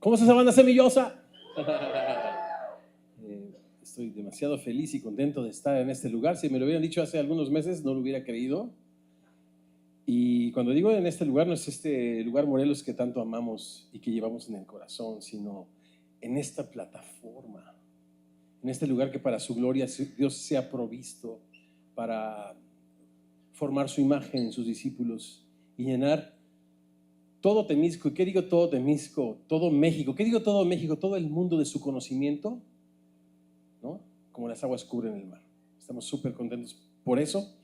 ¿Cómo está esa banda semillosa? Estoy demasiado feliz y contento de estar en este lugar. Si me lo hubieran dicho hace algunos meses, no lo hubiera creído. Y cuando digo en este lugar, no es este lugar Morelos que tanto amamos y que llevamos en el corazón, sino en esta plataforma, en este lugar que para su gloria Dios se ha provisto para formar su imagen en sus discípulos y llenar todo Temisco. ¿Y qué digo todo Temisco? Todo México. ¿Qué digo todo México? Todo el mundo de su conocimiento, ¿no? Como las aguas cubren el mar. Estamos súper contentos por eso.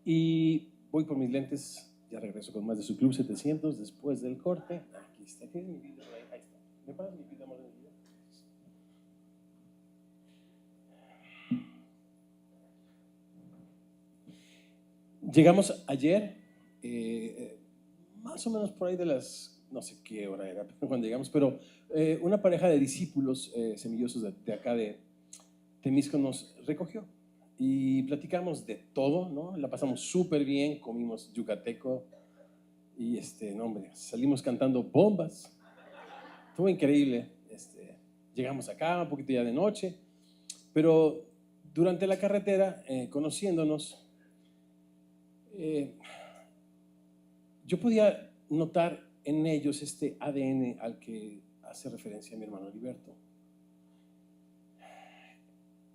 Y voy por mis lentes. Ya regreso con más de su Club 700 después del corte. Aquí está. ¿Tienes mi vida? Ahí está. ¿Me paras mi vida, amor de mi vida? Llegamos ayer, más o menos por ahí de las, no sé qué hora era cuando llegamos, pero una pareja de discípulos semillosos de acá de Temisco nos recogió y platicamos de todo, ¿no? La pasamos súper bien, comimos yucateco y no, hombre, salimos cantando bombas. Estuvo increíble. Llegamos acá un poquito ya de noche, pero durante la carretera, conociéndonos, yo podía notar en ellos este ADN al que hace referencia mi hermano Heriberto.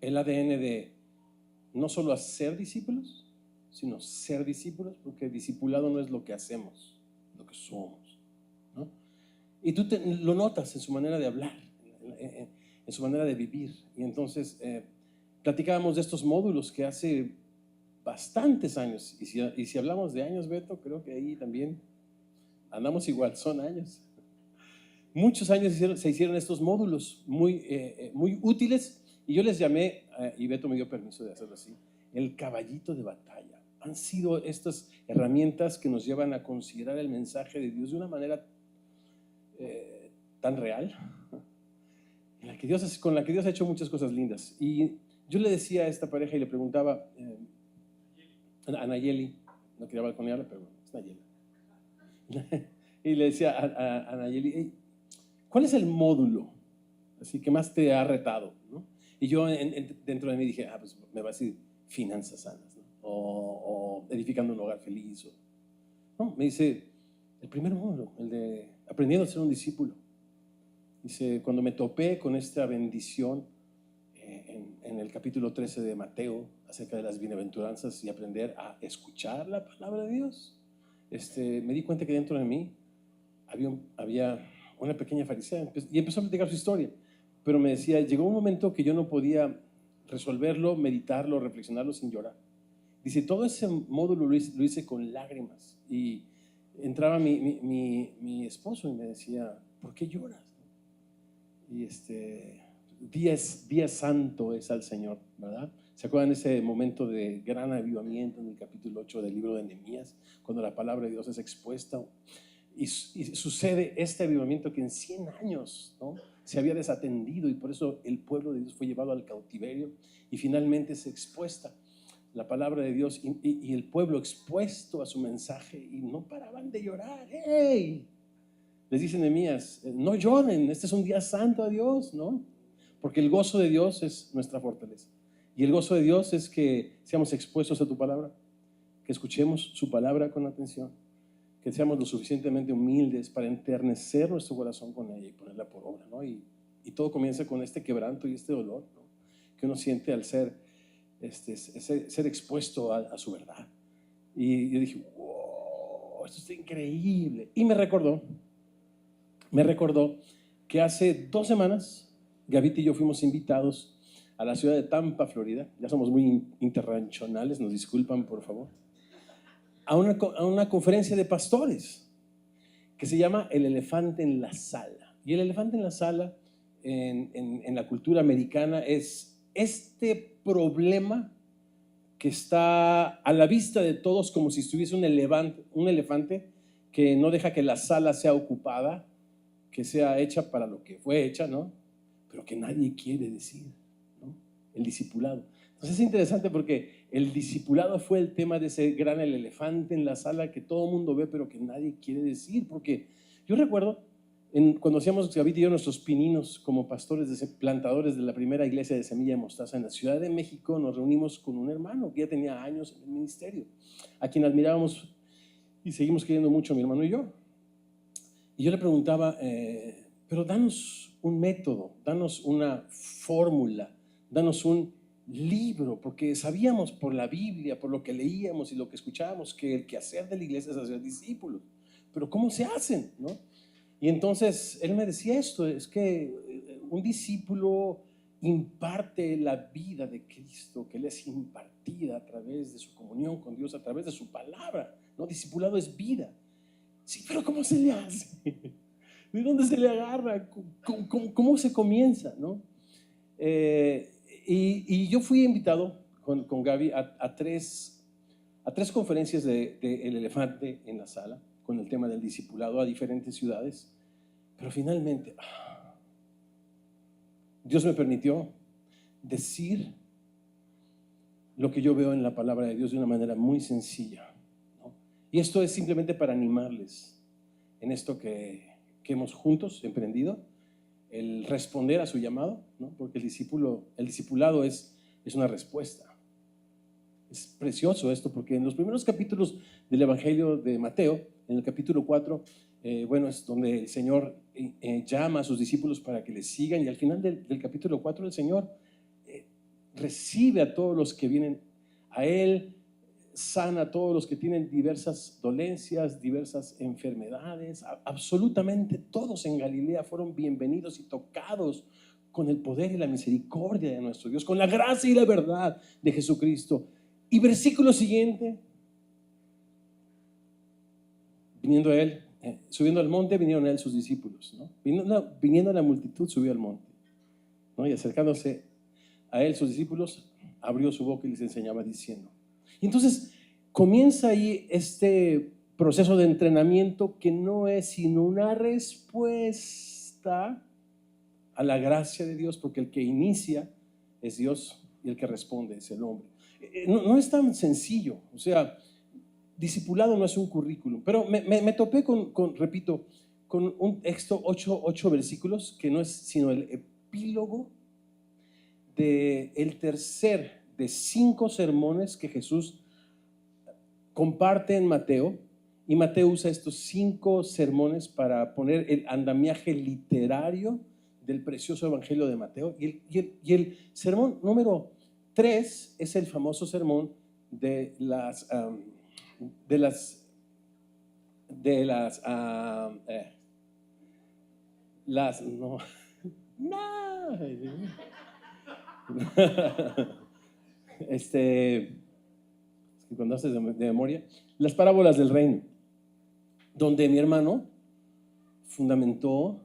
El ADN de no solo hacer discípulos, sino ser discípulos, porque discipulado no es lo que hacemos, lo que somos, ¿no? Y tú lo notas en su manera de hablar, en su manera de vivir. Y entonces platicábamos de estos módulos que hace bastantes años, y si hablamos de años, Beto, creo que ahí también andamos igual, son años. Muchos años se hicieron estos módulos muy útiles, y yo les llamé, y Beto me dio permiso de hacerlo así, el caballito de batalla. Han sido estas herramientas que nos llevan a considerar el mensaje de Dios de una manera tan real, con la que Dios ha hecho muchas cosas lindas. Y yo le decía a esta pareja y le preguntaba, a Nayeli, no quería balconearla, pero es Nayeli. Y le decía a Nayeli, hey, ¿cuál es el módulo así que más te ha retado, ¿no? Y yo dentro de mí dije, pues me va a decir finanzas sanas, ¿no? o edificando un hogar feliz. No, me dice, el primer módulo, el de aprendiendo a ser un discípulo. Dice, cuando me topé con esta bendición en el capítulo 13 de Mateo, acerca de las bienaventuranzas y aprender a escuchar la palabra de Dios, me di cuenta que dentro de mí había una pequeña farisea, y empezó a platicar su historia, pero me decía, llegó un momento que yo no podía resolverlo, meditarlo, reflexionarlo sin llorar. Dice, todo ese módulo lo hice con lágrimas, y entraba mi esposo y me decía, ¿por qué lloras? Y día santo es al Señor, ¿verdad? ¿Se acuerdan de ese momento de gran avivamiento en el capítulo 8 del libro de Nehemías, cuando la palabra de Dios es expuesta? Y sucede este avivamiento que en 100 años, ¿no?, se había desatendido, y por eso el pueblo de Dios fue llevado al cautiverio, y finalmente se expuesta la palabra de Dios, y el pueblo expuesto a su mensaje, y no paraban de llorar. ¡Hey! Les dice Nehemías, no lloren, este es un día santo a Dios, ¿no? Porque el gozo de Dios es nuestra fortaleza. Y el gozo de Dios es que seamos expuestos a tu palabra, que escuchemos su palabra con atención, que seamos lo suficientemente humildes para enternecer nuestro corazón con ella y ponerla por obra, ¿no? Y todo comienza con este quebranto y este dolor, ¿no?, que uno siente al ser expuesto a su verdad. Y yo dije, wow, esto está increíble. Y me recordó que hace 2 semanas Gavita y yo fuimos invitados a la ciudad de Tampa, Florida. Ya somos muy interranchonales, nos disculpan por favor. A una conferencia de pastores que se llama El Elefante en la Sala. Y el elefante en la sala en la cultura americana es este problema que está a la vista de todos, como si estuviese un elefante que no deja que la sala sea ocupada, que sea hecha para lo que fue hecha, ¿no?, pero que nadie quiere decir, ¿no? El discipulado. Entonces es interesante porque el discipulado fue el tema de ese gran elefante en la sala que todo el mundo ve, pero que nadie quiere decir. Porque yo recuerdo Cuando hacíamos David y yo nuestros pininos como pastores, plantadores de la primera iglesia de Semilla de Mostaza en la Ciudad de México, nos reunimos con un hermano que ya tenía años en el ministerio, a quien admirábamos y seguimos queriendo mucho, mi hermano y yo. Y yo le preguntaba, pero danos un método, danos una fórmula, danos un libro, porque sabíamos por la Biblia, por lo que leíamos y lo que escuchábamos, que el quehacer de la iglesia es hacer discípulos. Pero ¿cómo se hacen? ¿No? Y entonces él me decía esto, es que un discípulo imparte la vida de Cristo, que le es impartida a través de su comunión con Dios, a través de su palabra, ¿no? Discipulado es vida. Sí, pero ¿cómo se le hace? ¿De dónde se le agarra? ¿Cómo se comienza? ¿No? Y yo fui invitado con Gaby a tres conferencias de El Elefante en la Sala, con el tema del discipulado, a diferentes ciudades. Pero finalmente, Dios me permitió decir lo que yo veo en la palabra de Dios de una manera muy sencilla, ¿no? Y esto es simplemente para animarles en esto que hemos juntos emprendido, el responder a su llamado, ¿no? Porque el discipulado es una respuesta. Es precioso esto, porque en los primeros capítulos del Evangelio de Mateo, en el capítulo 4, es donde el Señor llama a sus discípulos para que le sigan, y al final del capítulo 4 el Señor recibe a todos los que vienen a Él, sana a todos los que tienen diversas dolencias, diversas enfermedades. Absolutamente todos en Galilea fueron bienvenidos y tocados con el poder y la misericordia de nuestro Dios, con la gracia y la verdad de Jesucristo. Y versículo siguiente, viniendo a Él, subiendo al monte, vinieron a Él sus discípulos, ¿no? Viniendo a la multitud, subió al monte, ¿no? Y acercándose a Él sus discípulos, abrió su boca y les enseñaba diciendo. Y entonces comienza ahí este proceso de entrenamiento que no es sino una respuesta a la gracia de Dios, porque el que inicia es Dios y el que responde es el hombre. No es tan sencillo, o sea, discipulado no es un currículum, pero me topé repito, con un texto, 8 versículos, que no es sino el epílogo del tercer de 5 sermones que Jesús comparte en Mateo, y Mateo usa estos 5 sermones para poner el andamiaje literario del precioso evangelio de Mateo, y el sermón número 3 es el famoso sermón de las no, no. Cuando haces de memoria, las parábolas del reino, donde mi hermano fundamentó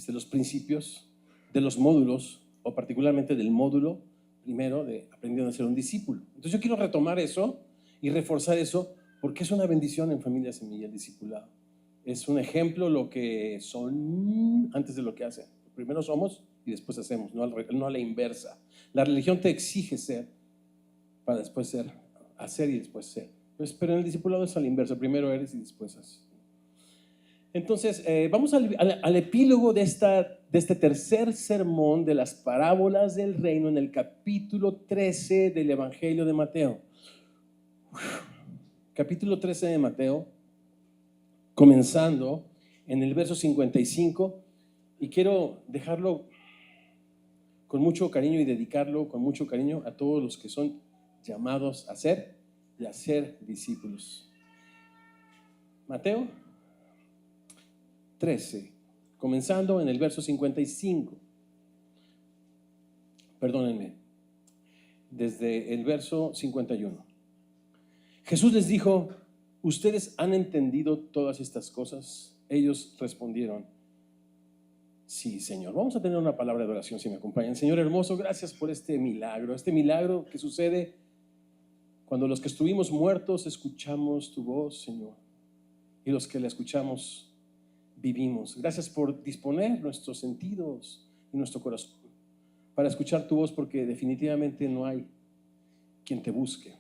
los principios de los módulos, o particularmente del módulo primero de aprendiendo a ser un discípulo. Entonces yo quiero retomar eso y reforzar eso, porque es una bendición en Familia Semilla el discipulado. Es un ejemplo lo que son antes de lo que hacen. Primero somos y después hacemos, no a la inversa. La religión te exige ser para después ser, hacer y después ser. Pero en el discipulado es a la inversa, primero eres y después haces. Entonces, vamos al epílogo de este tercer sermón de las parábolas del reino en el capítulo 13 del Evangelio de Mateo. Capítulo 13 de Mateo, comenzando en el verso 55, y quiero dejarlo con mucho cariño y dedicarlo con mucho cariño a todos los que son llamados a ser y a ser discípulos. Mateo 13, comenzando en el verso 55. Perdónenme, desde el verso 51. Jesús les dijo: ¿ustedes han entendido todas estas cosas? Ellos respondieron: sí, Señor. Vamos a tener una palabra de oración, si me acompañan. Señor hermoso, gracias por este milagro que sucede cuando los que estuvimos muertos escuchamos tu voz, Señor, y los que la escuchamos vivimos. Gracias por disponer nuestros sentidos y nuestro corazón para escuchar tu voz, porque definitivamente no hay quien te busque.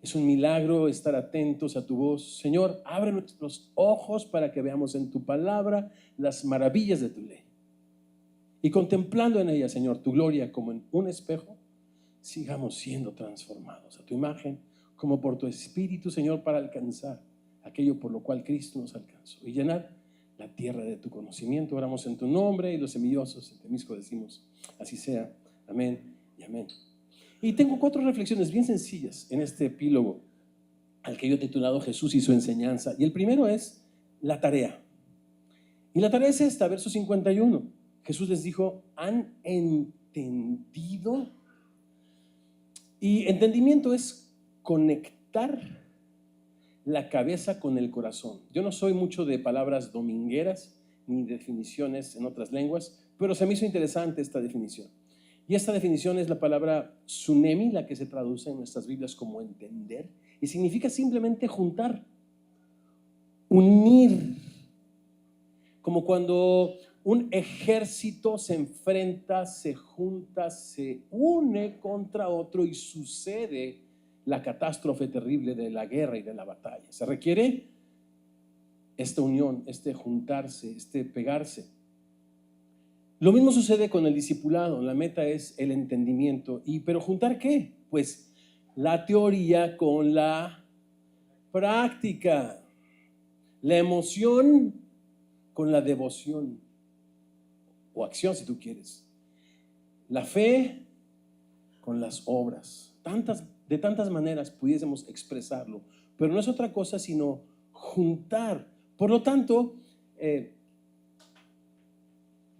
Es un milagro estar atentos a tu voz. Señor, abre nuestros ojos para que veamos en tu palabra las maravillas de tu ley. Y contemplando en ella, Señor, tu gloria como en un espejo, sigamos siendo transformados a tu imagen, como por tu Espíritu, Señor, para alcanzar aquello por lo cual Cristo nos alcanzó y llenar la tierra de tu conocimiento. Oramos en tu nombre y los semillosos en Temisco decimos, así sea. Amén y amén. Y tengo 4 reflexiones bien sencillas en este epílogo al que yo he titulado Jesús y su enseñanza. Y el primero es la tarea. Y la tarea es esta, verso 51. Jesús les dijo, ¿han entendido? Y entendimiento es conectar la cabeza con el corazón. Yo no soy mucho de palabras domingueras ni definiciones en otras lenguas, pero se me hizo interesante esta definición. Y esta definición es la palabra sunemi, la que se traduce en nuestras Biblias como entender, y significa simplemente juntar, unir, como cuando un ejército se enfrenta, se junta, se une contra otro y sucede la catástrofe terrible de la guerra y de la batalla. Se requiere esta unión, este juntarse, este pegarse. Lo mismo sucede con el discipulado. La meta es el entendimiento. ¿Pero juntar qué? Pues la teoría con la práctica, la emoción con la devoción o acción, si tú quieres, la fe con las obras. De tantas maneras pudiésemos expresarlo, pero no es otra cosa sino juntar. Por lo tanto,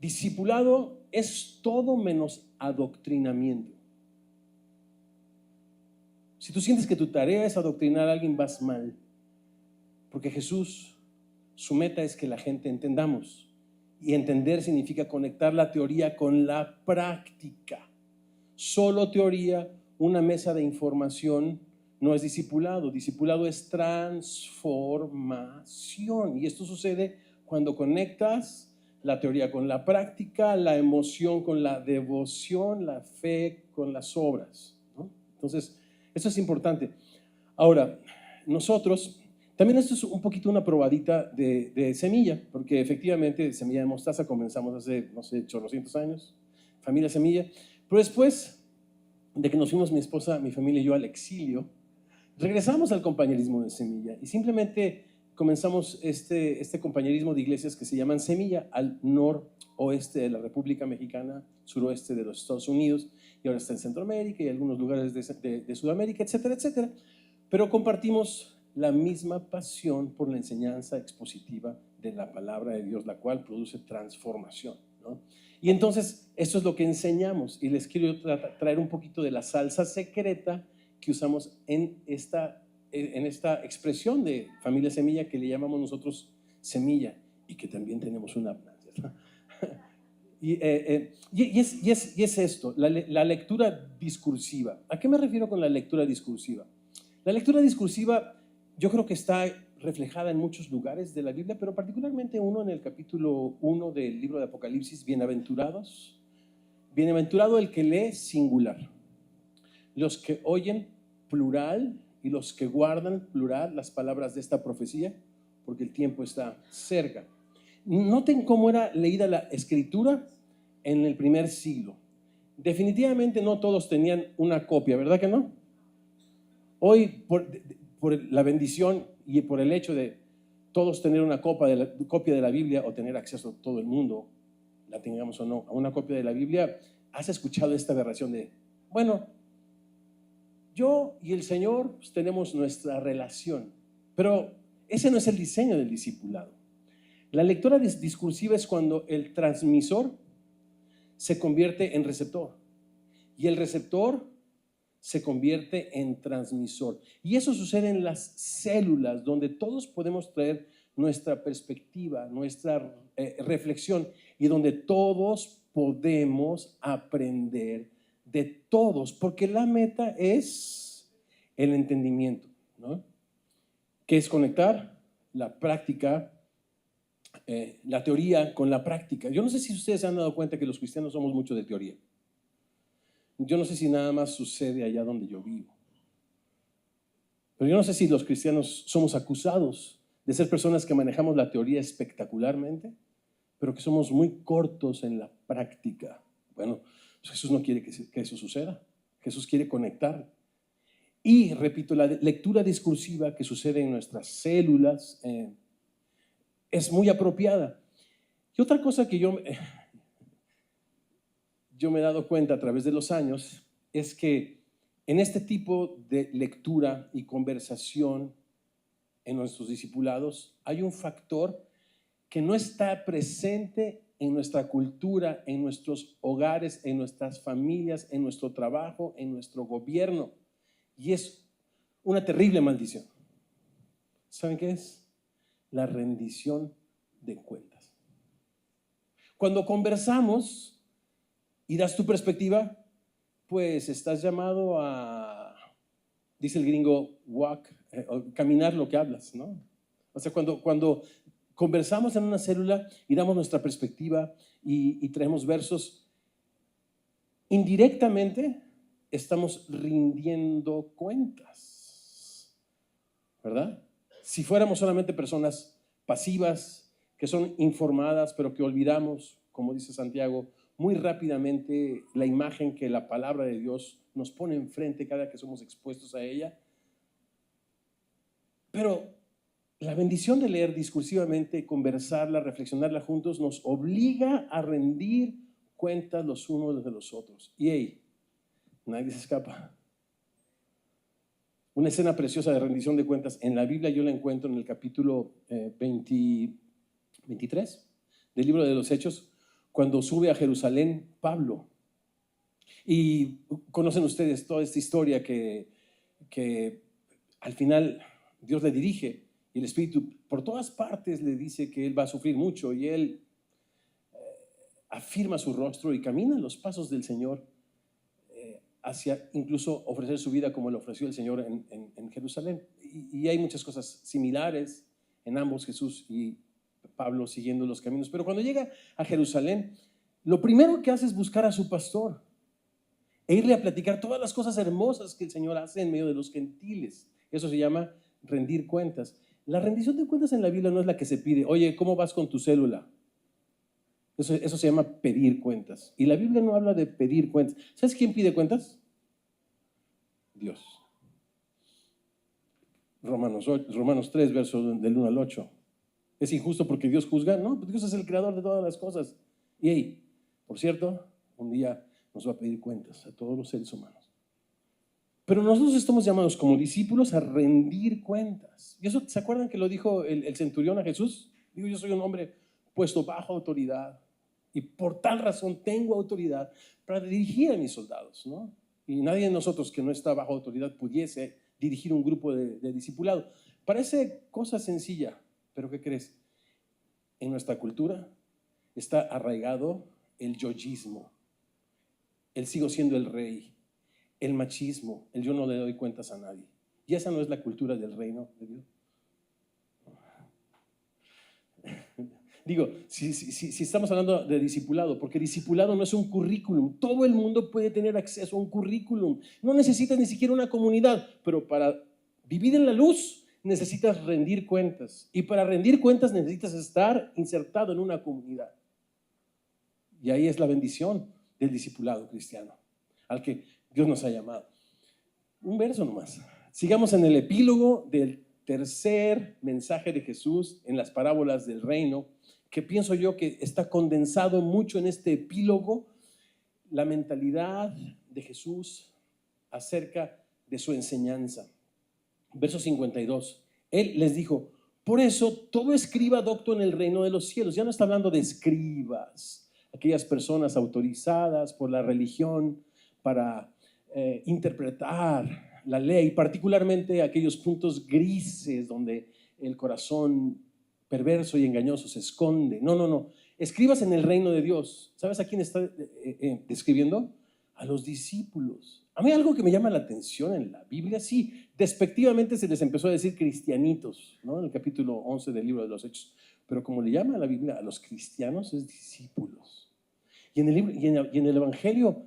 discipulado es todo menos adoctrinamiento. Si tú sientes que tu tarea es adoctrinar a alguien, vas mal, porque Jesús, su meta es que la gente entendamos, y entender significa conectar la teoría con la práctica. Solo teoría, una mesa de información, no es discipulado. Discipulado es transformación, y esto sucede cuando conectas la teoría con la práctica, la emoción con la devoción, la fe con las obras, ¿no? Entonces, esto es importante. Ahora, nosotros, también esto es un poquito una probadita de semilla, porque efectivamente semilla de mostaza comenzamos hace, no sé, 800 años, familia semilla, pero después de que nos fuimos mi esposa, mi familia y yo al exilio, regresamos al compañerismo de semilla y simplemente comenzamos este compañerismo de iglesias que se llaman Semilla al noroeste de la República Mexicana, suroeste de los Estados Unidos, y ahora está en Centroamérica y algunos lugares de Sudamérica, etcétera, etcétera. Pero compartimos la misma pasión por la enseñanza expositiva de la palabra de Dios, la cual produce transformación, ¿no? Y entonces, esto es lo que enseñamos, y les quiero traer un poquito de la salsa secreta que usamos en esta expresión de familia semilla que le llamamos nosotros semilla, y que también tenemos una y es esto, la lectura discursiva. ¿A qué me refiero con la lectura discursiva? La lectura discursiva yo creo que está reflejada en muchos lugares de la Biblia, pero particularmente uno en el capítulo 1 del libro de Apocalipsis, bienaventurados. Bienaventurado el que lee, singular. Los que oyen, plural, y los que guardan, plural, las palabras de esta profecía, porque el tiempo está cerca. Noten cómo era leída la escritura en el primer siglo. Definitivamente no todos tenían una copia, ¿verdad que no? Hoy, por la bendición y por el hecho de todos tener una copia de la Biblia, o tener acceso a todo el mundo, la tengamos o no, a una copia de la Biblia, has escuchado esta aberración de, bueno, yo y el Señor pues, tenemos nuestra relación, pero ese no es el diseño del discipulado. La lectura discursiva es cuando el transmisor se convierte en receptor y el receptor se convierte en transmisor. Y eso sucede en las células, donde todos podemos traer nuestra perspectiva, nuestra reflexión, y donde todos podemos aprender de todos, porque la meta es el entendimiento, ¿no? Que es conectar la práctica, la teoría con la práctica. Yo no sé si ustedes se han dado cuenta que los cristianos somos mucho de teoría. Yo no sé si nada más sucede allá donde yo vivo. Pero yo no sé si los cristianos somos acusados de ser personas que manejamos la teoría espectacularmente, pero que somos muy cortos en la práctica. Bueno, pues Jesús no quiere que eso suceda. Jesús quiere conectar. Y, repito, la lectura discursiva que sucede en nuestras células es muy apropiada. Y otra cosa que yo me he dado cuenta a través de los años es que en este tipo de lectura y conversación en nuestros discipulados hay un factor que no está presente en nuestra cultura, en nuestros hogares, en nuestras familias, en nuestro trabajo, en nuestro gobierno. Y es una terrible maldición. ¿Saben qué es? La rendición de cuentas. Cuando conversamos y das tu perspectiva, pues estás llamado a, dice el gringo, caminar lo que hablas, ¿no? O sea, cuando conversamos en una célula y damos nuestra perspectiva y traemos versos, indirectamente estamos rindiendo cuentas, ¿verdad? Si fuéramos solamente personas pasivas, que son informadas, pero que olvidamos, como dice Santiago, muy rápidamente la imagen que la palabra de Dios nos pone enfrente cada que somos expuestos a ella. Pero la bendición de leer discursivamente, conversarla, reflexionarla juntos, nos obliga a rendir cuentas los unos de los otros. Y hey, nadie se escapa. Una escena preciosa de rendición de cuentas en la Biblia yo la encuentro en el capítulo 23 del libro de los Hechos, cuando sube a Jerusalén Pablo. Y conocen ustedes toda esta historia que al final Dios le dirige y el Espíritu por todas partes le dice que él va a sufrir mucho y él afirma su rostro y camina en los pasos del Señor hacia incluso ofrecer su vida como lo ofreció el Señor en Jerusalén. Y hay muchas cosas similares en ambos, Jesús y Pablo siguiendo los caminos. Pero cuando llega a Jerusalén, lo primero que hace es buscar a su pastor e irle a platicar todas las cosas hermosas que el Señor hace en medio de los gentiles. Eso se llama rendir cuentas. La rendición de cuentas en la Biblia no es la que se pide. Oye, ¿cómo vas con tu célula? Eso se llama pedir cuentas. Y la Biblia no habla de pedir cuentas. ¿Sabes quién pide cuentas? Dios. Romanos 3, versos del 1 al 8. ¿Es injusto porque Dios juzga? No, porque Dios es el creador de todas las cosas. Y hey, por cierto, un día nos va a pedir cuentas a todos los seres humanos. Pero nosotros estamos llamados como discípulos a rendir cuentas. ¿Y eso se acuerdan que lo dijo el centurión a Jesús? Digo, yo soy un hombre puesto bajo autoridad y por tal razón tengo autoridad para dirigir a mis soldados, ¿no? Y nadie de nosotros que no está bajo autoridad pudiese dirigir un grupo de discipulado. Parece cosa sencilla, pero ¿qué crees? En nuestra cultura está arraigado el yoísmo, el sigo siendo el rey, el machismo, el yo no le doy cuentas a nadie. Y esa no es la cultura del reino de Dios. Digo, si estamos hablando de discipulado, porque discipulado no es un currículum. Todo el mundo puede tener acceso a un currículum. No necesitas ni siquiera una comunidad, pero para vivir en la luz necesitas rendir cuentas. Y para rendir cuentas necesitas estar insertado en una comunidad. Y ahí es la bendición del discipulado cristiano, al que Dios nos ha llamado. Un verso nomás. Sigamos en el epílogo del tercer mensaje de Jesús en las parábolas del reino, que pienso yo que está condensado mucho en este epílogo, la mentalidad de Jesús acerca de su enseñanza. Verso 52. Él les dijo, por eso todo escriba docto en el reino de los cielos. Ya no está hablando de escribas, aquellas personas autorizadas por la religión para interpretar la ley, particularmente aquellos puntos grises donde el corazón perverso y engañoso se esconde. No. Escribas en el reino de Dios. ¿Sabes a quién está describiendo? A los discípulos. A mí algo que me llama la atención en la Biblia, sí, despectivamente se les empezó a decir cristianitos, ¿no? En el capítulo 11 del libro de los Hechos. Pero como le llama a la Biblia a los cristianos, es discípulos. Y en el Evangelio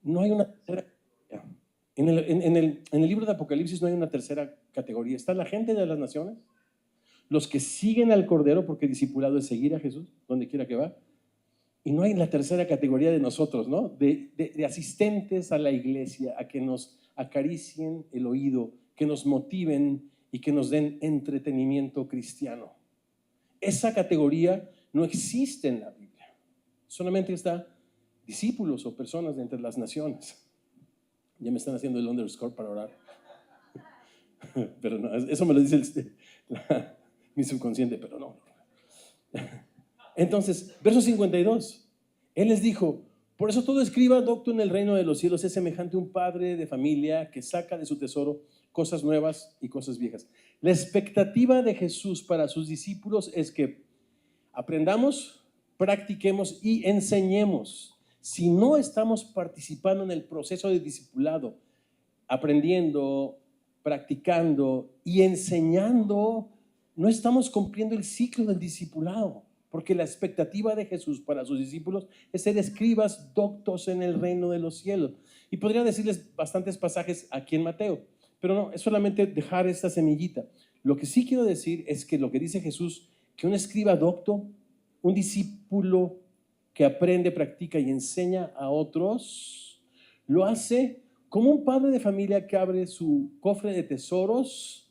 no hay una tercera categoría. En el libro de Apocalipsis no hay una tercera categoría. Está la gente de las naciones, los que siguen al Cordero, porque discipulado es seguir a Jesús, donde quiera que va. Y no hay la tercera categoría de nosotros, ¿no? De asistentes a la iglesia, a que nos acaricien el oído, que nos motiven y que nos den entretenimiento cristiano. Esa categoría no existe en la Biblia. Solamente está discípulos o personas de entre las naciones. Ya me están haciendo el underscore para orar. Pero no, eso me lo dice mi subconsciente, pero no. Entonces, verso 52. Él les dijo: por eso todo escriba docto en el reino de los cielos es semejante a un padre de familia que saca de su tesoro cosas nuevas y cosas viejas. La expectativa de Jesús para sus discípulos es que aprendamos, practiquemos y enseñemos. Si no estamos participando en el proceso de discipulado, aprendiendo, practicando y enseñando, no estamos cumpliendo el ciclo del discipulado, porque la expectativa de Jesús para sus discípulos es ser escribas doctos en el reino de los cielos. Y podría decirles bastantes pasajes aquí en Mateo, pero no, es solamente dejar esta semillita. Lo que sí quiero decir es que lo que dice Jesús, que un escriba docto, un discípulo que aprende, practica y enseña a otros, lo hace como un padre de familia que abre su cofre de tesoros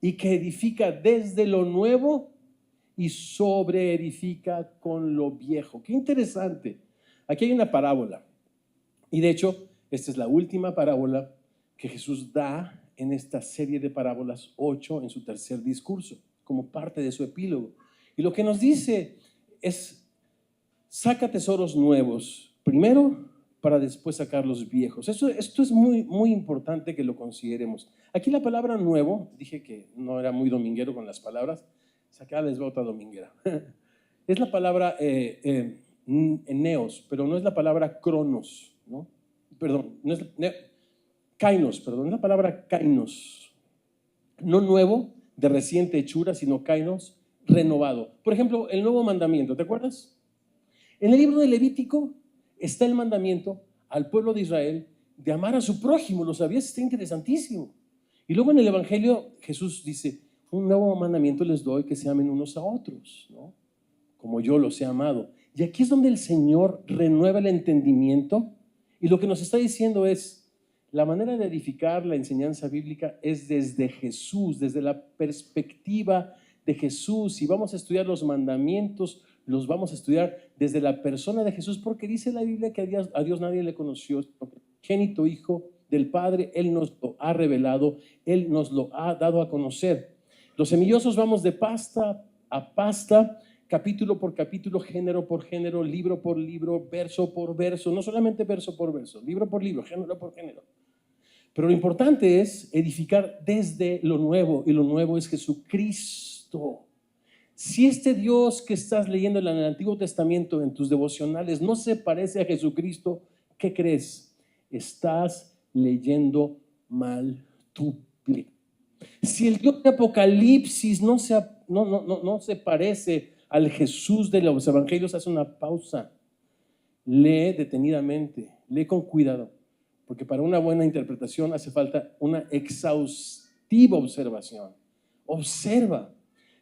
y que edifica desde lo nuevo y sobreedifica con lo viejo. Qué interesante. Aquí hay una parábola. Y de hecho, esta es la última parábola que Jesús da en esta serie de parábolas 8 en su tercer discurso, como parte de su epílogo. Y lo que nos dice es: saca tesoros nuevos primero para después sacar los viejos. Esto es muy, muy importante que lo consideremos. Aquí la palabra nuevo, dije que no era muy dominguero con las palabras, acá les va otra dominguera. Es la palabra neos, pero no es la palabra cronos, ¿no? Perdón, no es kainos, perdón, es la palabra kainos. No nuevo, de reciente hechura, sino kainos, renovado. Por ejemplo, el nuevo mandamiento, ¿te acuerdas? En el libro de Levítico está el mandamiento al pueblo de Israel de amar a su prójimo. ¿Lo sabías? Está interesantísimo. Y luego en el Evangelio Jesús dice: un nuevo mandamiento les doy, que se amen unos a otros, ¿no? Como yo los he amado. Y aquí es donde el Señor renueva el entendimiento, y lo que nos está diciendo es: la manera de edificar la enseñanza bíblica es desde Jesús, desde la perspectiva de Jesús. Y vamos a estudiar los mandamientos, los vamos a estudiar desde la persona de Jesús, porque dice la Biblia que a Dios nadie le conoció, unigénito Hijo del Padre, Él nos lo ha revelado, Él nos lo ha dado a conocer. Los semillosos vamos de pasta a pasta, capítulo por capítulo, género por género, libro por libro, verso por verso, no solamente verso por verso, libro por libro, género por género. Pero lo importante es edificar desde lo nuevo, y lo nuevo es Jesucristo. Si este Dios que estás leyendo en el Antiguo Testamento, en tus devocionales, no se parece a Jesucristo, ¿qué crees? Estás leyendo mal tu Biblia. Si el Dios de Apocalipsis no se parece al Jesús de los Evangelios, haz una pausa. Lee detenidamente, lee con cuidado, porque para una buena interpretación hace falta una exhaustiva observación. Observa.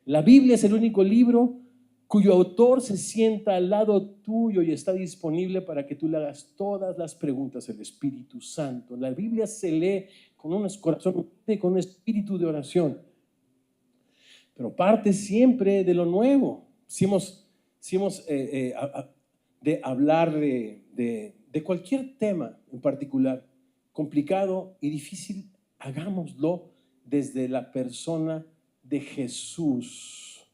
La Biblia es el único libro cuyo autor se sienta al lado tuyo y está disponible para que tú le hagas todas las preguntas al Espíritu Santo. La Biblia se lee con un corazón, con un espíritu de oración, pero parte siempre de lo nuevo. Si hemos de hablar de cualquier tema en particular, complicado y difícil, hagámoslo desde la persona de Jesús,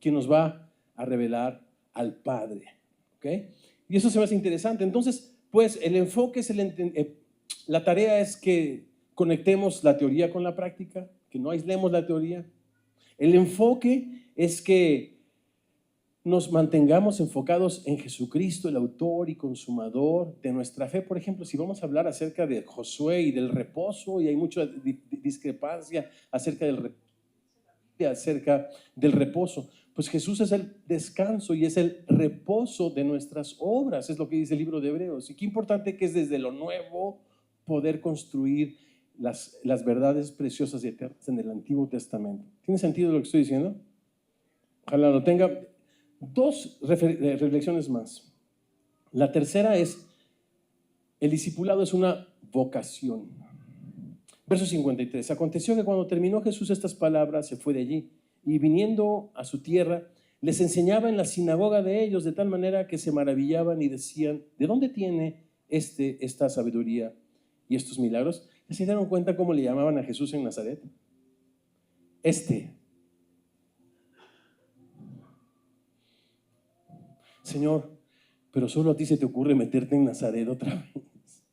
que nos va a revelar al Padre, ¿ok? Y eso se me hace interesante. Entonces, pues el enfoque es la tarea es que conectemos la teoría con la práctica, que no aislemos la teoría. El enfoque es que nos mantengamos enfocados en Jesucristo, el autor y consumador de nuestra fe. Por ejemplo, si vamos a hablar acerca de Josué y del reposo, y hay mucha discrepancia acerca del reposo, pues Jesús es el descanso y es el reposo de nuestras obras, es lo que dice el libro de Hebreos. Y qué importante que es desde lo nuevo poder construir las verdades preciosas y eternas en el Antiguo Testamento. ¿Tiene sentido lo que estoy diciendo? Ojalá lo tenga. Dos reflexiones más. La tercera es, el discipulado es una vocación. Verso 53. Aconteció que cuando terminó Jesús estas palabras, se fue de allí, y viniendo a su tierra, les enseñaba en la sinagoga de ellos, de tal manera que se maravillaban y decían: ¿de dónde tiene esta sabiduría y estos milagros? ¿Ya se dieron cuenta cómo le llamaban a Jesús en Nazaret? Señor, pero solo a ti se te ocurre meterte en Nazaret otra vez.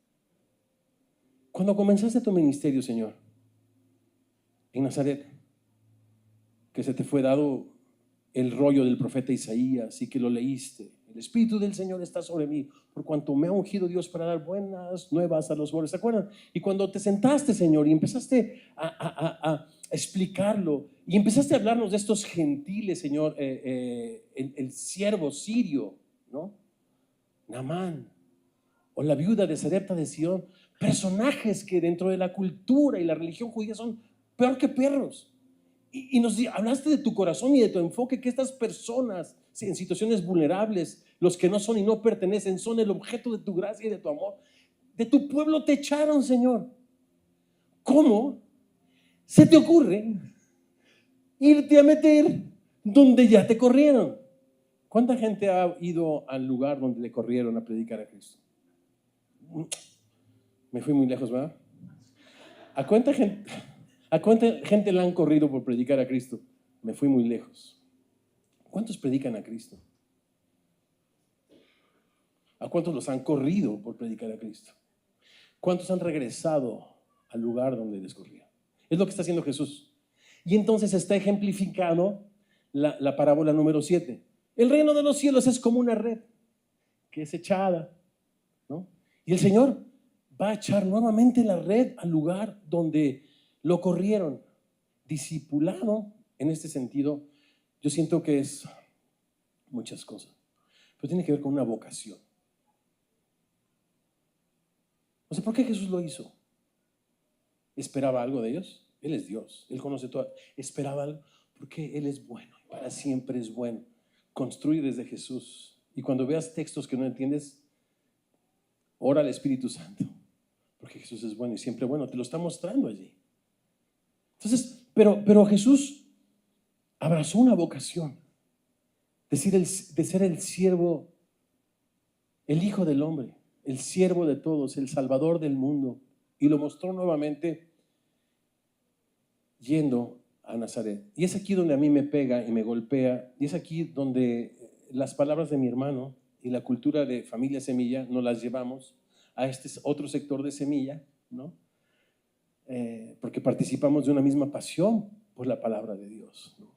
Cuando comenzaste tu ministerio, Señor, en Nazaret, que se te fue dado el rollo del profeta Isaías y que lo leíste: el Espíritu del Señor está sobre mí, por cuanto me ha ungido Dios para dar buenas nuevas a los pobres. ¿Se acuerdan? Y cuando te sentaste, Señor, y empezaste a explicarlo, y empezaste a hablarnos de estos gentiles, Señor, el siervo sirio, ¿no? Naamán, o la viuda de Sarepta de Sidón, personajes que dentro de la cultura y la religión judía son peor que perros. Y nos hablaste de tu corazón y de tu enfoque, que estas personas en situaciones vulnerables, los que no son y no pertenecen, son el objeto de tu gracia y de tu amor. De tu pueblo te echaron, Señor. ¿Cómo se te ocurre irte a meter donde ya te corrieron? ¿Cuánta gente ha ido al lugar donde le corrieron a predicar a Cristo? Me fui muy lejos, ¿verdad? ¿A cuánta gente le han corrido por predicar a Cristo? Me fui muy lejos. ¿Cuántos predican a Cristo? ¿A cuántos los han corrido por predicar a Cristo? ¿Cuántos han regresado al lugar donde les corrían? Es lo que está haciendo Jesús. Y entonces está ejemplificado la parábola número 7. El reino de los cielos es como una red que es echada, ¿no? Y el Señor va a echar nuevamente la red al lugar donde lo corrieron. Discipulado, en este sentido, yo siento que es muchas cosas, pero tiene que ver con una vocación. No sé por qué Jesús lo hizo. ¿Esperaba algo de ellos? Él es Dios, Él conoce todo. ¿Esperaba algo? Porque Él es bueno y para siempre es bueno. Construye desde Jesús. Y cuando veas textos que no entiendes, ora al Espíritu Santo, porque Jesús es bueno y siempre bueno, te lo está mostrando allí. Entonces, pero Jesús abrazó una vocación de ser el siervo, el Hijo del Hombre, el siervo de todos, el Salvador del mundo, y lo mostró nuevamente yendo a Nazaret. Y es aquí donde a mí me pega y me golpea, y es aquí donde las palabras de mi hermano y la cultura de Familia Semilla nos las llevamos a este otro sector de Semilla, ¿no? Porque participamos de una misma pasión por la palabra de Dios, ¿no?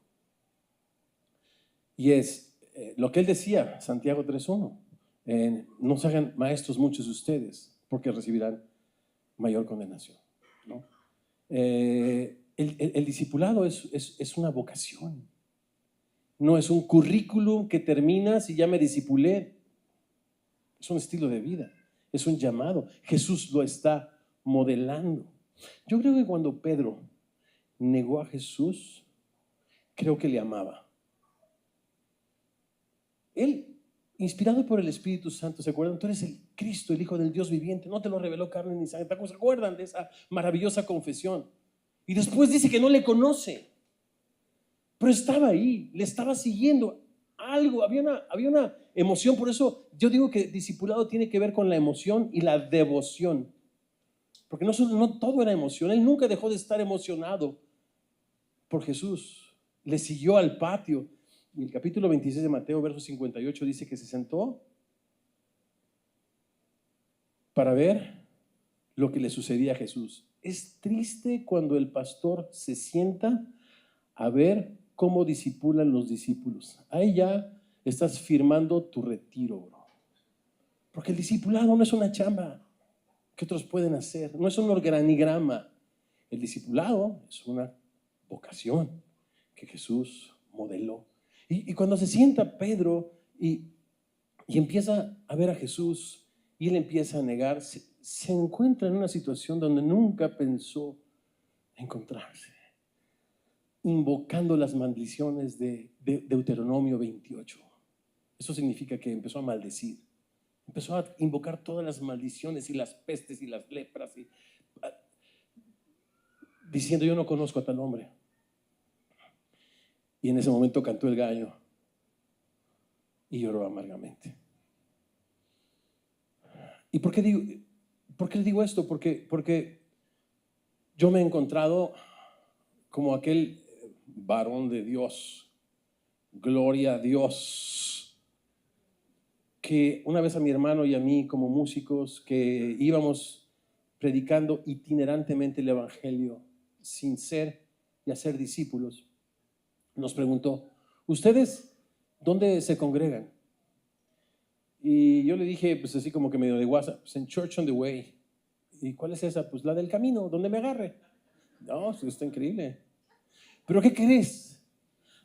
Y es lo que él decía, Santiago 3:1, no se hagan maestros muchos de ustedes, porque recibirán mayor condenación, ¿no? El discipulado es una vocación, no es un currículum que terminas y ya me discipulé. Es un estilo de vida, es un llamado. Jesús lo está modelando. Yo creo que cuando Pedro negó a Jesús, creo que le amaba. Él, inspirado por el Espíritu Santo, ¿se acuerdan? Tú eres el Cristo, el Hijo del Dios viviente. No te lo reveló carne ni sangre. ¿Se acuerdan de esa maravillosa confesión? Y después dice que no le conoce, pero estaba ahí, le estaba siguiendo algo, había una emoción. Por eso yo digo que discipulado tiene que ver con la emoción y la devoción, porque no todo era emoción. Él nunca dejó de estar emocionado por Jesús, le siguió al patio. Y el capítulo 26 de Mateo, verso 58, dice que se sentó para ver lo que le sucedía a Jesús. Es triste cuando el pastor se sienta a ver cómo discipulan los discípulos. Ahí ya estás firmando tu retiro, bro. Porque el discipulado no es una chamba que otros pueden hacer, no es un organigrama. El discipulado es una vocación que Jesús modeló. Y cuando se sienta Pedro y empieza a ver a Jesús y él empieza a negar, se encuentra en una situación donde nunca pensó encontrarse, invocando las maldiciones de Deuteronomio 28. Eso significa que empezó a maldecir, empezó a invocar todas las maldiciones y las pestes y las lepras, diciendo: yo no conozco a tal hombre. Y en ese momento cantó el gallo y lloró amargamente. ¿Y por qué le digo esto? Porque yo me he encontrado como aquel varón de Dios, gloria a Dios, que una vez a mi hermano y a mí como músicos que íbamos predicando itinerantemente el evangelio sin ser y hacer discípulos, nos preguntó: ¿ustedes dónde se congregan? Y yo le dije, pues así como que medio de WhatsApp, pues en Church on the Way. ¿Y cuál es esa? Pues la del camino, donde me agarre. No, eso está increíble. ¿Pero qué crees?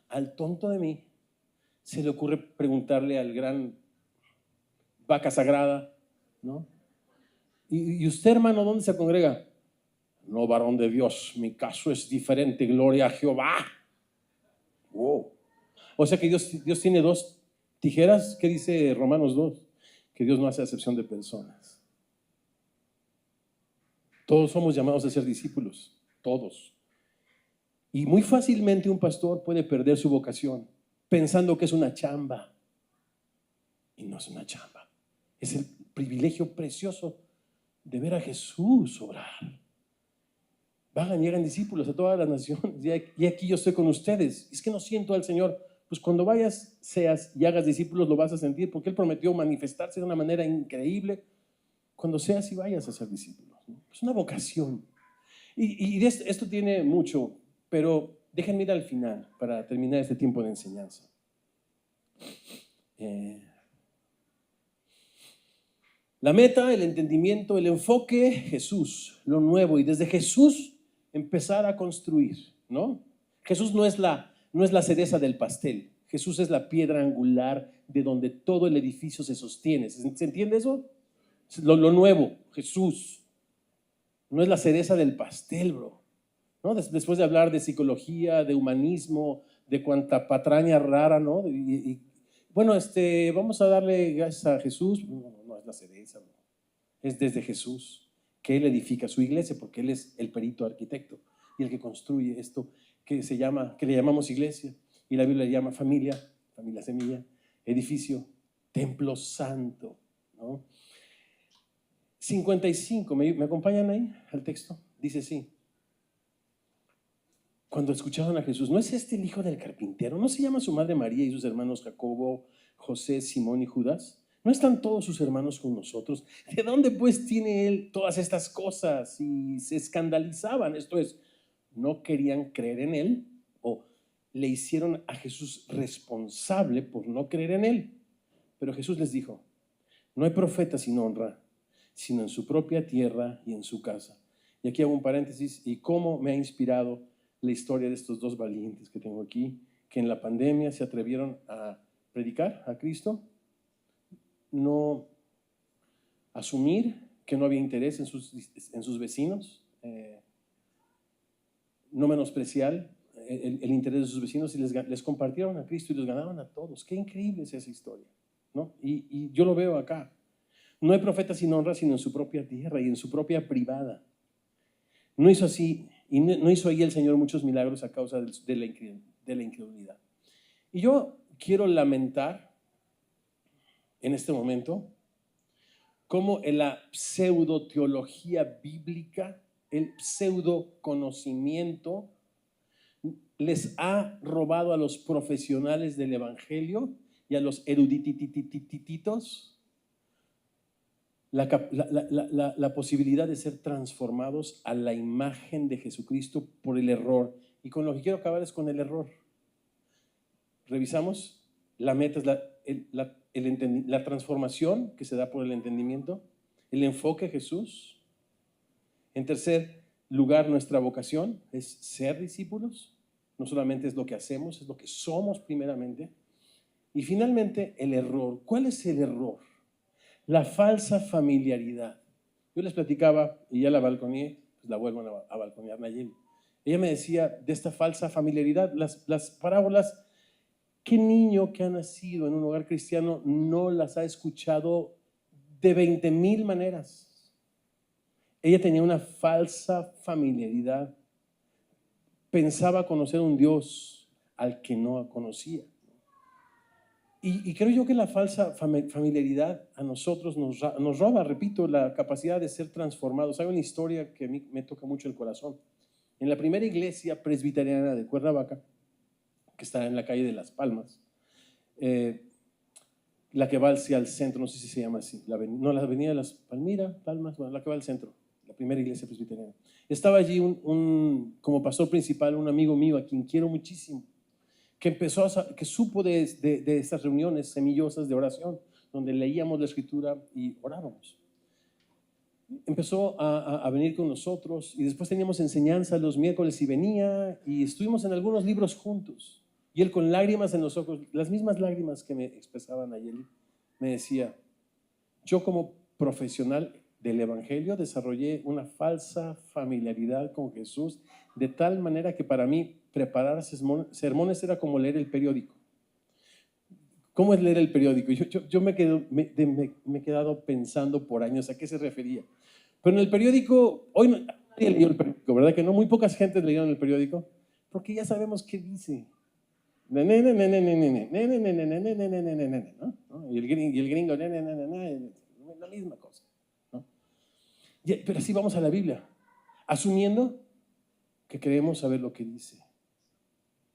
Al tonto de mí se le ocurre preguntarle al gran vaca sagrada, ¿no? ¿Y usted, hermano, dónde se congrega? No, varón de Dios, mi caso es diferente, gloria a Jehová. Wow. O sea que Dios tiene dos tijeras. ¿Qué dice Romanos 2? Que Dios no hace acepción de personas. Todos somos llamados a ser discípulos, todos. Y muy fácilmente un pastor puede perder su vocación pensando que es una chamba. Y no es una chamba. Es el privilegio precioso de ver a Jesús obrar. Vayan y hagan discípulos a todas las naciones. Y aquí yo estoy con ustedes. Es que no siento al Señor. Pues cuando vayas, seas y hagas discípulos, lo vas a sentir, porque Él prometió manifestarse de una manera increíble cuando seas y vayas a ser discípulos, ¿no? Es una vocación. Y esto tiene mucho, pero déjenme ir al final para terminar este tiempo de enseñanza. La meta, el entendimiento, el enfoque, Jesús, lo nuevo, y desde Jesús empezar a construir, ¿no? Jesús no es la cereza del pastel. Jesús es la piedra angular de donde todo el edificio se sostiene. ¿Se entiende eso? Lo nuevo, Jesús. No es la cereza del pastel, bro, ¿no? Después de hablar de psicología, de humanismo, de cuanta patraña rara, ¿no? Bueno, vamos a darle gracias a Jesús. No es la cereza, bro. Es desde Jesús que Él edifica su iglesia, porque Él es el perito arquitecto y el que construye esto que le llamamos iglesia, y la Biblia le llama familia semilla, edificio, templo santo, ¿no? 55, ¿me acompañan ahí al texto? Dice así: cuando escucharon a Jesús: ¿no es este el hijo del carpintero? ¿No se llama su madre María y sus hermanos Jacobo, José, Simón y Judas? ¿No están todos sus hermanos con nosotros? ¿De dónde pues tiene él todas estas cosas? Y se escandalizaban, esto es, no querían creer en él, o le hicieron a Jesús responsable por no creer en él. Pero Jesús les dijo: no hay profeta sin honra, sino en su propia tierra y en su casa. Y aquí hago un paréntesis: y cómo me ha inspirado la historia de estos dos valientes que tengo aquí, que en la pandemia se atrevieron a predicar a Cristo, no asumir que no había interés en sus vecinos, no menospreciar el interés de sus vecinos, y les compartieron a Cristo y los ganaron a todos. Qué increíble es esa historia, ¿no? Y yo lo veo acá. No hay profeta sin honra, sino en su propia tierra y en su propia privada. No hizo así, y no hizo ahí el Señor muchos milagros a causa de la incredulidad. Y yo quiero lamentar en este momento cómo en la pseudoteología bíblica, el pseudo conocimiento, les ha robado a los profesionales del evangelio y a los erudititititos la posibilidad de ser transformados a la imagen de Jesucristo por el error. Y con lo que quiero acabar es con el error. Revisamos, la meta es la transformación que se da por el entendimiento, el enfoque Jesús. En tercer lugar, nuestra vocación es ser discípulos. No solamente es lo que hacemos, es lo que somos primeramente. Y finalmente, el error. ¿Cuál es el error? La falsa familiaridad. Yo les platicaba y ya la balconeé, pues la vuelvo a balconear Nayeli. Ella me decía de esta falsa familiaridad, las parábolas. ¿Qué niño que ha nacido en un hogar cristiano no las ha escuchado de 20,000 maneras? Ella tenía una falsa familiaridad. Pensaba conocer un Dios al que no conocía. Y creo yo que la falsa familiaridad a nosotros nos roba, repito, la capacidad de ser transformados. Hay una historia que a mí me toca mucho el corazón. En la primera iglesia presbiteriana de Cuernavaca, que está en la calle de Las Palmas, la que va hacia el centro, no sé si se llama así, la avenida de Las Palmas, bueno, la que va al centro, la primera iglesia presbiteriana. Estaba allí como pastor principal un amigo mío a quien quiero muchísimo, que supo de estas reuniones semillosas de oración, donde leíamos la escritura y orábamos. Empezó a venir con nosotros y después teníamos enseñanza los miércoles y venía y estuvimos en algunos libros juntos. Y él con lágrimas en los ojos, las mismas lágrimas que me expresaban Nayeli, me decía, yo como profesional del Evangelio desarrollé una falsa familiaridad con Jesús, de tal manera que para mí preparar sermones era como leer el periódico. ¿Cómo es leer el periódico? Yo me he quedado pensando por años a qué se refería. Pero en el periódico, hoy nadie leyó el periódico, ¿verdad que no? Muy pocas gentes leyeron el periódico, porque ya sabemos qué dice. ¿No? Y el gringo, la misma cosa, ¿no? Pero así vamos a la Biblia, asumiendo que creemos saber lo que dice,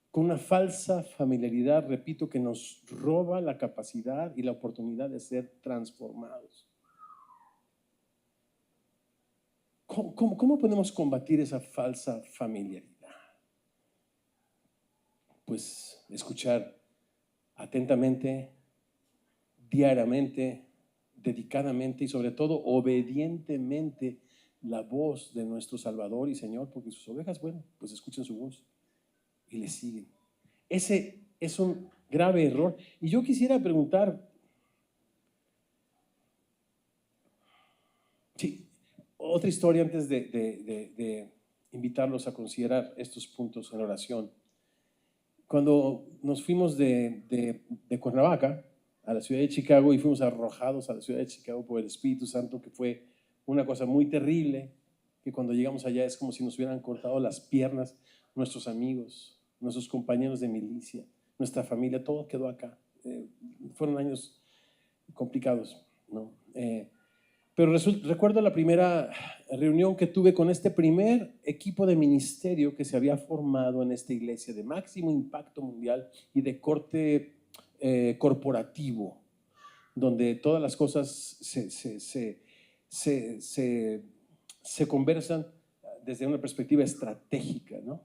con una falsa familiaridad, repito, que nos roba la capacidad y la oportunidad de ser transformados. ¿Cómo podemos combatir esa falsa familiaridad? Pues escuchar atentamente, diariamente, dedicadamente y sobre todo obedientemente la voz de nuestro Salvador y Señor, porque sus ovejas, bueno, pues escuchan su voz y le siguen. Ese es un grave error. Y yo quisiera preguntar, sí, otra historia antes de invitarlos a considerar estos puntos en oración. Cuando nos fuimos de Cuernavaca a la ciudad de Chicago y fuimos arrojados a la ciudad de Chicago por el Espíritu Santo, que fue una cosa muy terrible, que cuando llegamos allá es como si nos hubieran cortado las piernas, nuestros amigos, nuestros compañeros de milicia, nuestra familia, todo quedó acá. Fueron años complicados, ¿no? Pero recuerdo la primera reunión que tuve con este primer equipo de ministerio que se había formado en esta iglesia de máximo impacto mundial y de corte corporativo, donde todas las cosas se conversan desde una perspectiva estratégica, ¿no?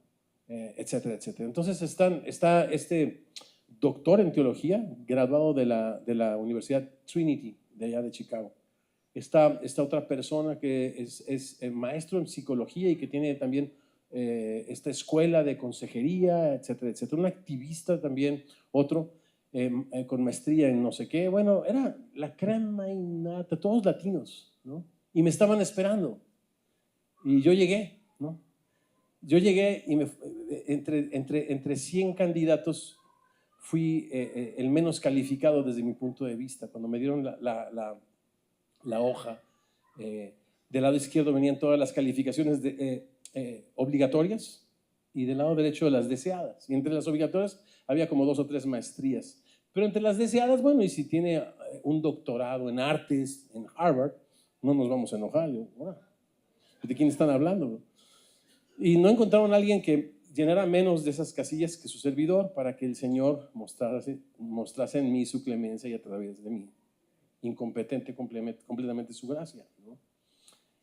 Etcétera, etcétera. Entonces está este doctor en teología, graduado de la Universidad Trinity, de allá de Chicago. Está otra persona que es maestro en psicología y que tiene también esta escuela de consejería, etcétera, etcétera. Un activista también, otro con maestría en no sé qué. Bueno, era la crema innata, todos latinos, ¿no? Y me estaban esperando. Y yo llegué, ¿no? Yo llegué y entre 100 candidatos fui el menos calificado desde mi punto de vista. Cuando me dieron la hoja, del lado izquierdo venían todas las calificaciones obligatorias y del lado derecho las deseadas. Y entre las obligatorias había como 2 o 3 maestrías. Pero entre las deseadas, bueno, y si tiene un doctorado en artes en Harvard, no nos vamos a enojar. ¿De quién están hablando? Y no encontraron a alguien que llenara menos de esas casillas que su servidor para que el Señor mostrase en mí su clemencia y a través de mí incompetente completamente su gracia, ¿no?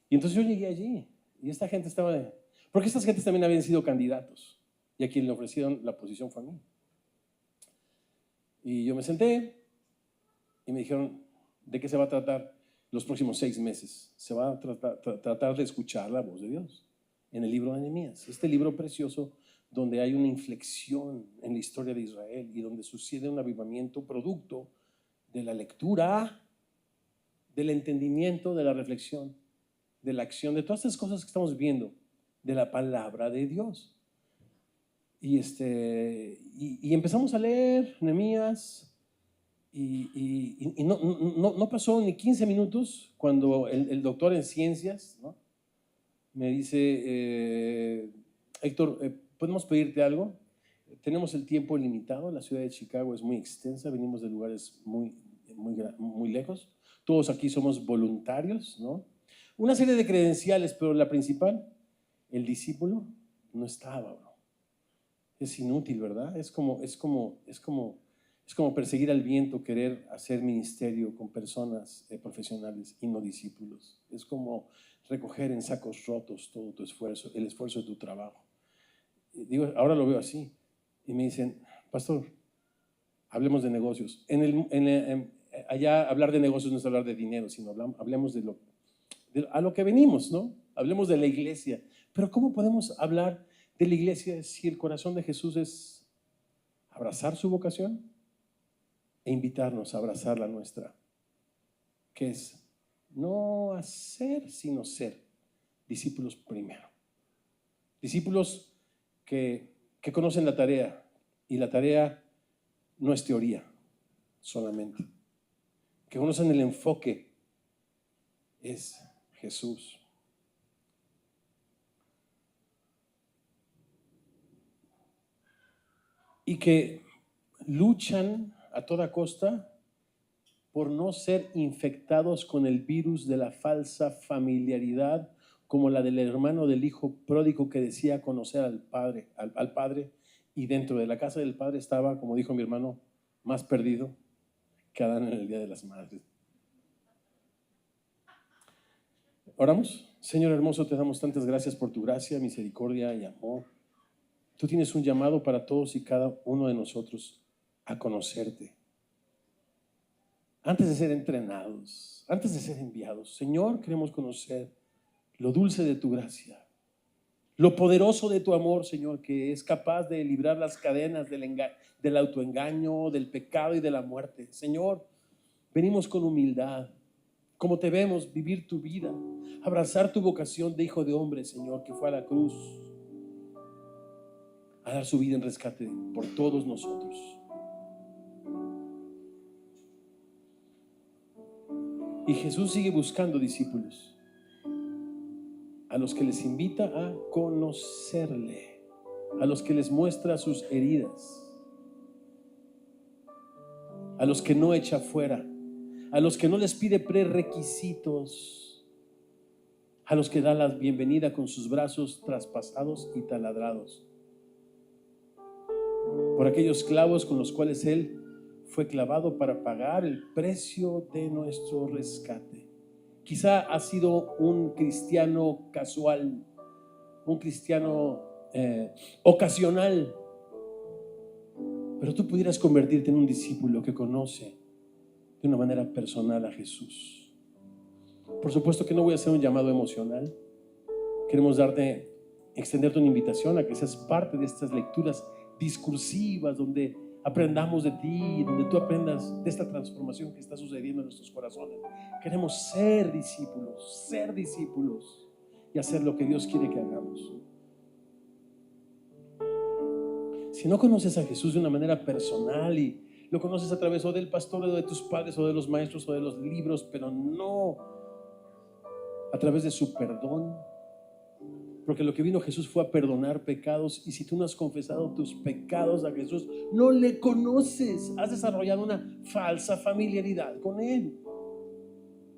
Y entonces yo llegué allí y esta gente estaba, porque estas gentes también habían sido candidatos y a quien le ofrecieron la posición fue a mí. Y yo me senté y me dijeron, ¿de qué se va a tratar los próximos 6 meses? Se va a tratar de escuchar la voz de Dios en el libro de Nehemías, este libro precioso donde hay una inflexión en la historia de Israel y donde sucede un avivamiento producto de la lectura, del entendimiento, de la reflexión de la acción, de todas estas cosas que estamos viendo, de la palabra de Dios. Y empezamos a leer Nehemías y no pasó ni 15 minutos cuando el doctor en ciencias, ¿no?, me dice, Héctor, ¿podemos pedirte algo? Tenemos el tiempo limitado, la ciudad de Chicago es muy extensa, venimos de lugares muy lejos, todos aquí somos voluntarios, ¿no? Una serie de credenciales, pero la principal, el discípulo, no estaba, bro. Es inútil, ¿verdad? Es como perseguir al viento, querer hacer ministerio con personas profesionales y no discípulos. Es como recoger en sacos rotos todo tu esfuerzo, el esfuerzo de tu trabajo. Digo, ahora lo veo así. Y me dicen, pastor, hablemos de negocios. Allá hablar de negocios no es hablar de dinero, sino hablemos a lo que venimos, ¿no? Hablemos de la iglesia. Pero ¿cómo podemos hablar de la iglesia si el corazón de Jesús es abrazar su vocación e invitarnos a abrazar la nuestra? Que es no hacer, sino ser discípulos primero. Discípulos que conocen la tarea, y la tarea no es teoría solamente. Que conocen el enfoque, es Jesús. Y que luchan a toda costa por no ser infectados con el virus de la falsa familiaridad, como la del hermano del hijo pródigo que decía conocer al padre, y dentro de la casa del padre estaba, como dijo mi hermano, más perdido que Adán en el día de las madres. ¿Oramos? Señor hermoso, te damos tantas gracias por tu gracia, misericordia y amor. Tú tienes un llamado para todos y cada uno de nosotros a conocerte. Antes de ser entrenados, antes de ser enviados, Señor, queremos conocer lo dulce de tu gracia, lo poderoso de tu amor, Señor, que es capaz de librar las cadenas del autoengaño, del pecado y de la muerte. Señor, venimos con humildad, como te vemos, vivir tu vida, abrazar tu vocación de hijo de hombre, Señor, que fue a la cruz a dar su vida en rescate por todos nosotros. Y Jesús sigue buscando discípulos a los que les invita a conocerle, a los que les muestra sus heridas, a los que no echa fuera, a los que no les pide prerequisitos, a los que da la bienvenida con sus brazos traspasados y taladrados, por aquellos clavos con los cuales Él fue clavado para pagar el precio de nuestro rescate. Quizá has sido un cristiano casual, un cristiano ocasional, pero tú pudieras convertirte en un discípulo que conoce de una manera personal a Jesús. Por supuesto que no voy a hacer un llamado emocional. Queremos extenderte una invitación a que seas parte de estas lecturas discursivas donde aprendamos de ti, donde tú aprendas de esta transformación que está sucediendo en nuestros corazones. Queremos ser discípulos y hacer lo que Dios quiere que hagamos. Si no conoces a Jesús de una manera personal y lo conoces a través o del pastor o de tus padres o de los maestros o de los libros, pero no a través de su perdón, porque lo que vino Jesús fue a perdonar pecados, y si tú no has confesado tus pecados a Jesús, no le conoces, has desarrollado una falsa familiaridad con Él.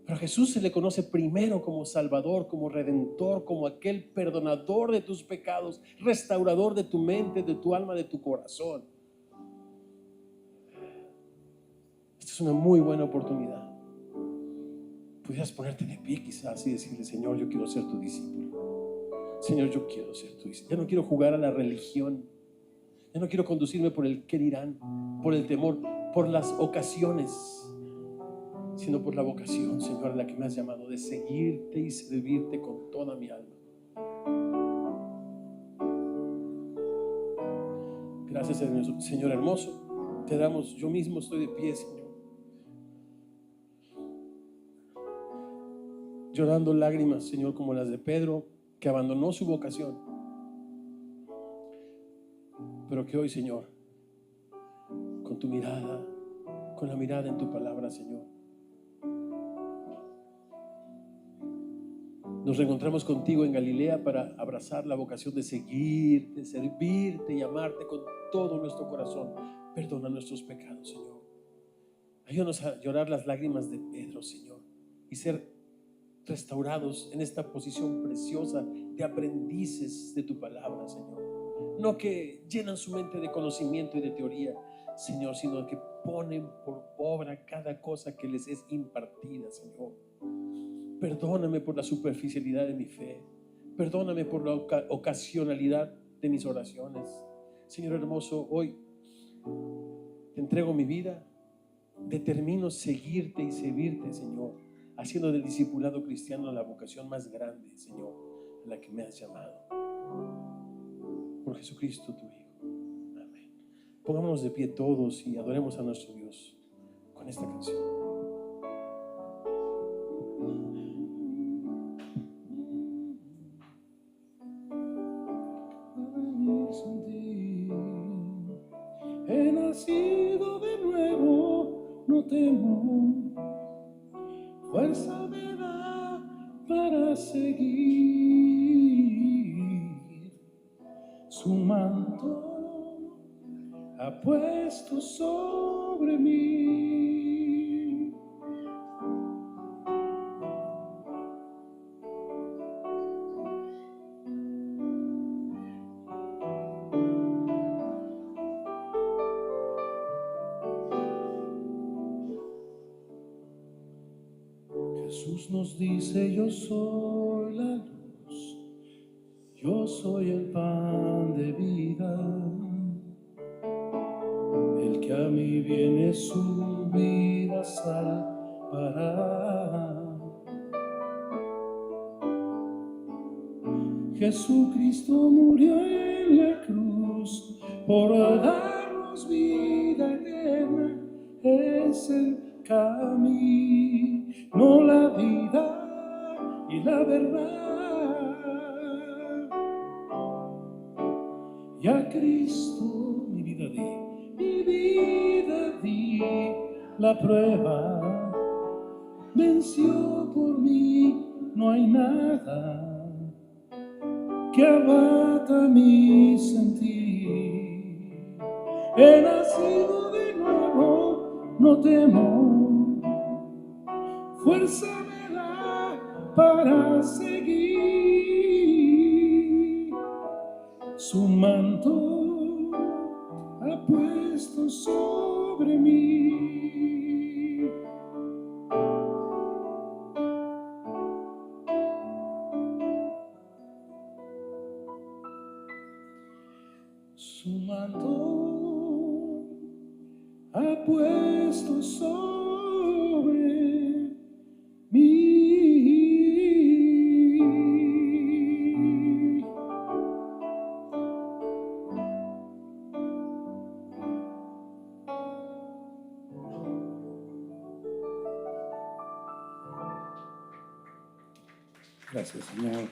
Pero a Jesús se le conoce primero como Salvador, como Redentor, como aquel perdonador de tus pecados, restaurador de tu mente, de tu alma, de tu corazón. Esta es una muy buena oportunidad. Pudieras ponerte de pie quizás y decirle: Señor, yo quiero ser tu discípulo. Señor, yo quiero ser tu discípulo. Ya no quiero jugar a la religión. Ya no quiero conducirme por el qué dirán, por el temor, por las ocasiones, sino por la vocación, Señor, a la que me has llamado, de seguirte y servirte con toda mi alma. Gracias, Señor hermoso. Te damos, yo mismo estoy de pie, Señor. llorando lágrimas, Señor, como las de Pedro, que abandonó su vocación, pero que hoy, Señor, con tu mirada, con la mirada en tu palabra, Señor, nos reencontramos contigo en Galilea para abrazar la vocación de seguirte, servirte y amarte con todo nuestro corazón. Perdona nuestros pecados, Señor. Ayúdanos a llorar las lágrimas de Pedro, Señor, y ser restaurados en esta posición preciosa de aprendices de tu palabra, Señor. No que llenan su mente de conocimiento y de teoría, Señor, sino que ponen por obra cada cosa que les es impartida, Señor. Perdóname por la superficialidad de mi fe. Perdóname por la ocasionalidad de mis oraciones. Señor hermoso, hoy te entrego mi vida. Determino seguirte y servirte, Señor, haciendo del discipulado cristiano la vocación más grande, Señor, a la que me has llamado. Por Jesucristo, tu Hijo. Amén. Pongámonos de pie todos y adoremos a nuestro Dios con esta canción. He nacido de nuevo, no temo, fuerza me da para seguir. Su manto ha puesto sobre mí. Jesús nos dice: yo soy la luz, yo soy el pan de vida. El que a mí viene, su vida salvará. Jesucristo murió en la cruz por darnos vida eterna. Es el camino, la vida y la verdad. Y a Cristo mi vida di, la prueba venció por mí. No hay nada que abata mi sentir. He nacido de nuevo, no temo, fuerza me da para seguir. Su manto ha puesto sobre mí. Su manto ha puesto sobre mí. Gracias, Señor.